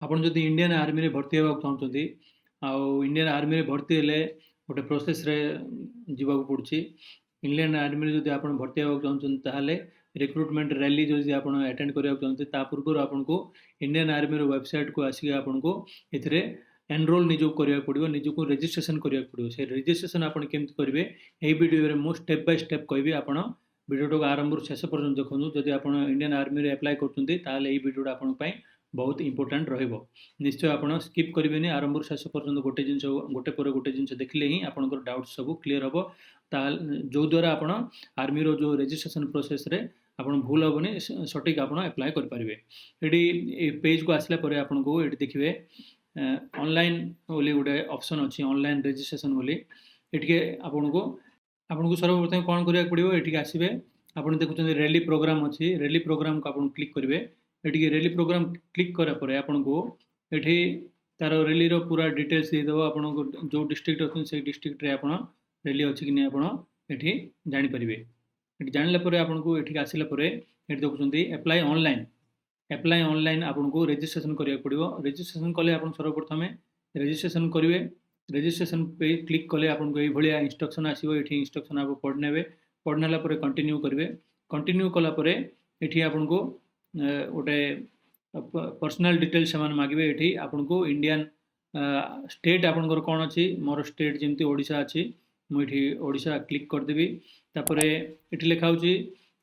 आपण जदि Indian army रे भर्ती हेबाक चाहुचंती इंडियन आर्मी रे भर्ती हेले गोटे प्रोसेस रे जीवाक पड़ुछि। इंडियन आर्मी रे जदि आपण भर्ती हेबाक चाहुचंती ताहाले रिक्रुटमेंट रैली जदि आपण अटेंड करियाक चाहुचंती ता पूर्व आपनको इंडियन आर्मी रो वेबसाइट को आसी आपनको एथिरे एनरोल निजो करिया पड़िबो, निजको रजिस्ट्रेशन करिया पड़िबो। से रजिस्ट्रेशन आपण केमति करिवे एई वीडियो रे मो स्टेप बाय स्टेप कहबी। आपण वीडियो को आरंभ ରୁ शेष पर्यंत देखନ୍ତୁ। जदि आपण इंडियन आर्मी रे अप्लाई करचंती ताहाले एई वीडियो आपण पई बहुत इंपोर्टेंट रहिबो। निश्चय आपण स्किप करिवेनी, आरंभ ରୁ शेष पर्यंत गोटे पर गोटे जिंस देखले ही आपनकर डाउट सब क्लियर हबो। ता जो द्वारा आपण आर्मी रो जो रजिस्ट्रेशन प्रोसेस रे आपण भूल हबनी, सटीक आपण अप्लाई कर परिबे। एडी ए पेज को आसला परे आपण को एडी देखिबे ऑनलाइन बोली गोटे ऑप्शन अछि, ऑनलाइन रजिस्ट्रेशन बोली। एटिके आपनको सर्वप्रथम कोन करिया पड़िबो, एटिके आसीबे आपण देखुछन रैली प्रोग्राम अछि। रैली प्रोग्राम को आपण क्लिक करिवे। एटिके रैली प्रोग्राम क्लिक करा परे आपनको एठी तार रैली रो पूरा डिटेल्स दे देबो। आपनको जो डिस्ट्रिक्ट अछि से डिस्ट्रिक्ट रे आपण रैली अछि कि नै आपण एठी जानि परिबे। एठी जानला परे आपनको एठी आसिला परे एठी देखुछंती अप्लाई ऑनलाइन। अप्लाई ऑनलाइन आपनको रजिस्ट्रेशन करिया पड़िबो। रजिस्ट्रेशन कले आपण सर्वप्रथम रजिस्ट्रेशन करिवे। रजिस्ट्रेशन पे क्लिक कले आपनको एई भलिया इंस्ट्रक्शन आसीबो। एठी इंस्ट्रक्शन आप पढनेबे, पढनेला परे कंटिन्यू करिवे। कंटिन्यू कला परे एठी आपनको गोटे पर्सनल डिटेल्स समान मागिबे। एठी आपनको इंडियन स्टेट आपनकर कोन अछि, मोर स्टेट जेमति ओडिशा अछि, मु एठी ओडिशा क्लिक कर देबी। तापरे एठी लिखा होछि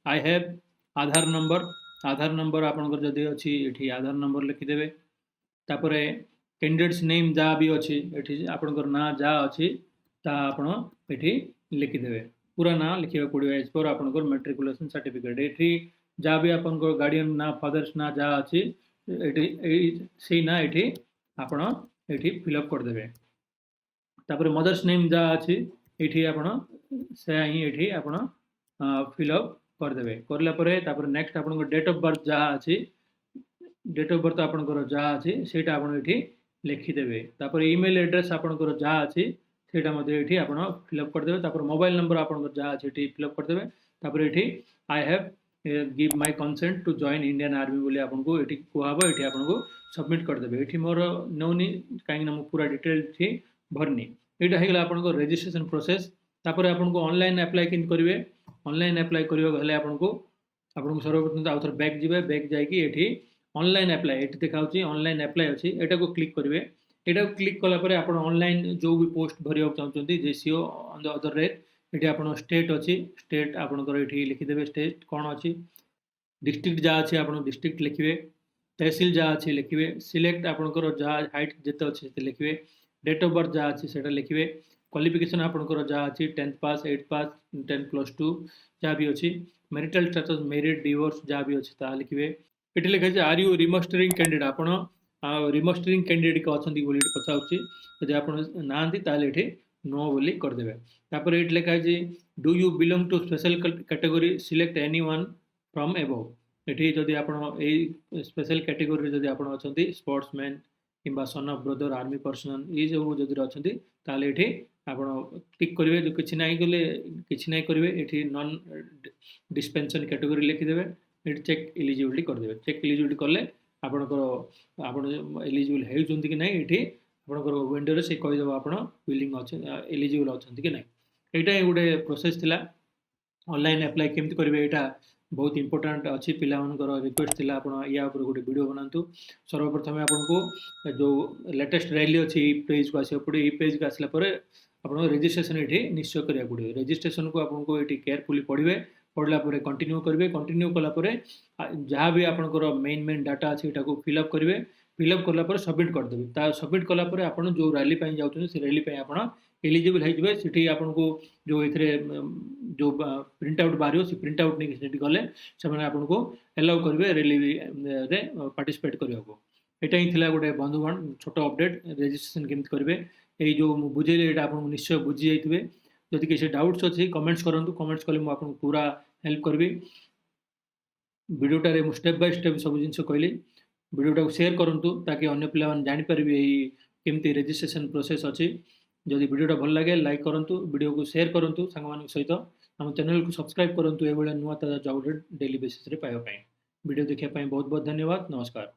I have Aadhaar number. Aadhaar number आपनकर जदि अछि एठी आधार नंबर लिखि देबे। तापरे कैंडिडेट्स नेम जा भी अछि एठी आपनकर ना जा अछि ता आपण एठी लिखि देबे। पूरा ना लिखिबा पड़िबो एज पर आपनकर मैट्रिकुलेशन सर्टिफिकेट। एठी जा भी आपनकर गार्डियन ना फादर्स ना जा अछि एठी सेही ना एठी आपण एठी फिल अप कर देबे। तापरे मदर्स नेम जा अछि एठी आपण से ही एठी आपण फिल अप कर देबे। करला परे तापरे नेक्स्ट आपनकर डेट ऑफ बर्थ जा अछि, डेट ऑफ बर्थ आपनकर जा अछि सेटा आपण एठी लिखि देबे। तापरे ईमेल एड्रेस आपनकर जा अछि सेटा मध्ये एठी आपण फिल अप कर देबे। तापरे मोबाइल नंबर आपनकर जा अछि एठी फिल अप कर देबे। तापरे एठी I have give my consent to join Indian army बोली आपनको एठी कुहाबो। एठी आपनको सबमिट कर देबे। एठी मोर नौनी काई ना पूरा डिटेल थी भरनी। एटा हेगला आपनको रजिस्ट्रेशन प्रोसेस। तापरे आपनको ऑनलाइन अप्लाई किन करिवे। ऑनलाइन अप्लाई करियो गले आपनको सर्वप्रथम आउथर बैक जिवे। बैक जाय कि एठी ऑनलाइन अप्लाई एठी देखाउची ऑनलाइन अप्लाई अछि, एटा को क्लिक करिवे। एटा को क्लिक कला परे आपण ऑनलाइन जो भी पोस्ट भरिया चाहउचंती JCO ऑन द अदर रे एठी आपण स्टेट अछि, स्टेट आपनकर एठी लिखि देबे। स्टेट कोन अछि, डिस्ट्रिक्ट जा अछि आपण डिस्ट्रिक्ट लिखिवे। तहसील जा अछि लिखिवे। सिलेक्ट आपनकर जा हाइट जेते अछि से लिखिवे। डेट ऑफ बर्थ जा अछि सेटा लिखिवे। क्वालिफिकेशन आपनकर जा अछि 10th पास 8th पास 10+2 जा भी अछि। मैरिटल स्टेटस मैरिड डिवोर्स जा भी अछि ता लिखिवे। एठी लिखा छै आर यू रिमस्टरिंग कैंडिडेट। आपण रिमस्टरिंग कैंडिडेट को अछंती बोली पछाउची। जदि आपण नांती ताले एठी नो बोली कर देबे। तापर एठी लिखा छै do you belong to special category select anyone from above. एठी जदि आपण ए स्पेशल कैटेगरी जदि आपण अछंती स्पोर्ट्समैन किबा son of brother army person ई जो जदि अछंती ताले एठी आपण टिक करिवे। जो किछि नाही गले किछि नाही करिवे एठी नॉन डिस्पेंशन कैटेगरी लिखि देबे। एठी चेक एलिजिबिलिटी कर देबे। चेक एलिजिबिलिटी करले आपण एलिजिबल हेउचंती कि नाही एठी आपनकर विंडो रे से कहि देबो आपण विलिंग अछि एलिजिबल अछंती कि नाही। एटा गुटे प्रोसेस थिला। ऑनलाइन अप्लाई केमति करिवे एटा बहुत इंपोर्टेंट अछि। पिला मानकर रिक्वेस्ट थिला आपण या ऊपर गुटे वीडियो बनांतु। सर्वप्रथम आपनको जो लेटेस्ट रैली अछि पेज को आसी पड़े। ई पेज को आसला परे आपण रजिस्ट्रेशन एठी निश्चय करिया पड़े। रजिस्ट्रेशन को आपनको एठी केयरफुली पढिबे। पढ़ला परे कंटिन्यू करिवे। कंटिन्यू कला परे जहाँ भी आपनकर मेन डाटा अछि एटा को फिल अप करिवे। फिल अप करला परे सबमिट कर देबे। ता सबमिट कला परे आपण जो रैली पय जाउछन से रैली पय आपण एलिजिबल हे जिवे। सिटी आपनको जो एथरे जो प्रिंट आउट बारियो से प्रिंट आउट नै सेठी गले से माने आपनको अलाउ करिवे रैली रे पार्टिसिपेट करियो। एटा ही थिला गोटे बंधुगण छोटो अपडेट रजिस्ट्रेशन केमति करिवे। ए जो मु बुझेले एटा आपन निश्चय बुझी जाइथिबे। जदि किसी डाउट्स अछि कमेंट्स करंतु। कमेंट्स कले मु आपन पूरा हेल्प करबी। वीडियोटा रे मु स्टेप बाय स्टेप सब जिंस कहली। वीडियोटा को शेयर करंतु ताकि अन्य पिला माने जानि परिबे एई केमति रजिस्ट्रेशन प्रोसेस अछि। जदि वीडियोटा भल लागे लाइक करंतु, वीडियो को शेयर करंतु सांग मान सहित। हम चैनल को सब्सक्राइब करंतु ए बेले नुवा ताजा जॉब डेली बेसिस रे पाइबा पई। वीडियो देखिया पई बहुत बहुत धन्यवाद। नमस्कार।